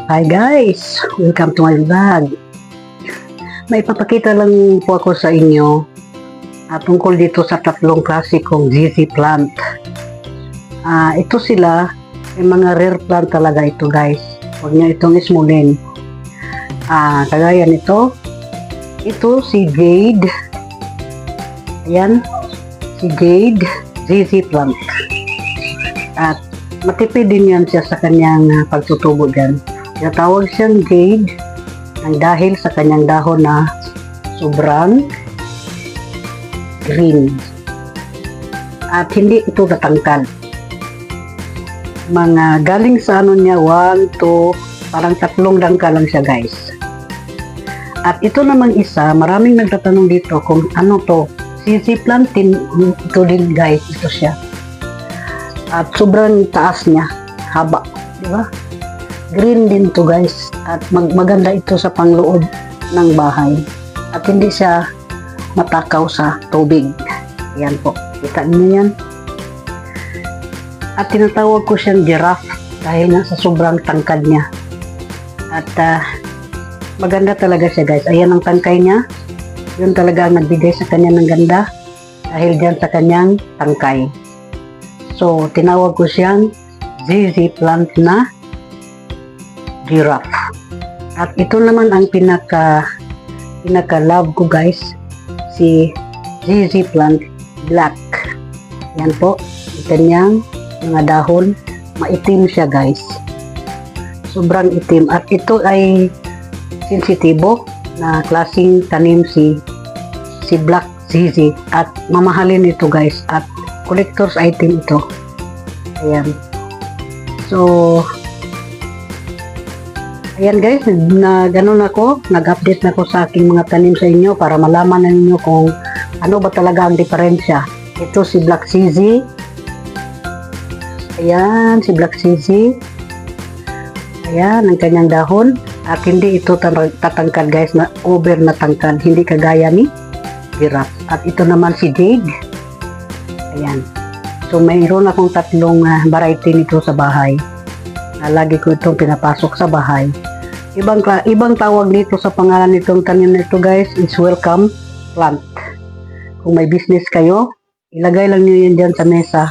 Hi guys! Welcome to my vlog. May papakita lang po ako sa inyo tungkol dito sa tatlong klase kong ZZ plant. Ito sila, may mga rare plant talaga ito guys. Huwag nyo itong ismulin. Kagaya nito. Ito si Jade. Ayan. Si Jade ZZ plant. At matipid din yan siya sa kanyang pagtutubo dyan. Tinatawag siyang Jade dahil sa kanyang dahon na sobrang green. At hindi ito natangkad. Mga galing sa ano niya, 1, 2, parang 3 dangkal lang siya guys. At ito namang isa, maraming nagtatanong dito kung ano to. ZZ plantin, ito din guys, ito siya. At sobrang taas niya, haba, di ba? Green din to guys, at maganda ito sa pangloob ng bahay. At hindi siya matakaw sa tubig. Yan po, kita niyo yan. At tinatawag ko siyang giraffe dahil nga sa sobrang tangkad niya. At maganda talaga siya guys. Ayan ang tangkay niya. Yun talaga ang nagbigay sa kanya ng ganda dahil dyan sa kanyang tangkay. So, tinawag ko siyang ZZ plant na giraffe. At ito naman ang pinaka love ko guys, si ZZ plant black. Yan po, kanyang mga dahon, maitim siya guys. Sobrang itim. At ito ay sensitibo na klaseng tanim si black ZZ. At mamahalin ito guys. At collector's item ito. Ayan. So, ayan guys, ganun ako, nag-update na ako sa aking mga tanim sa inyo para malaman na ninyo kung ano ba talaga ang diferensya. Ito si Black ZZ. Ayan, si Black ZZ. Ayan, ang kanyang dahon. At hindi ito tatangkad guys, na over na tangkad, hindi kagaya ni giraffe. At ito naman si Jade. Ayan. So, mayroon akong 3 variety nito sa bahay. Lagi ko itong pinapasok sa bahay. Ibang tawag dito sa pangalan nitong tanim na ito guys is welcome plant. Kung may business kayo, ilagay lang niyo yun dyan sa mesa.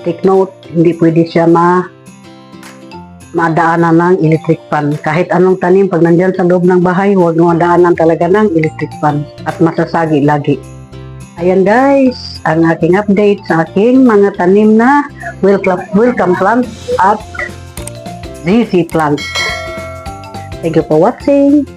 Take note, hindi pwede siya madaanan ng electric fan. Kahit anong tanim, pag nandyan sa loob ng bahay, huwag mo madaanan talaga ng electric fan at masasagi lagi. Ayan guys, ang aking update sa aking mga tanim na welcome plant at ZZ plant. Thank you for watching.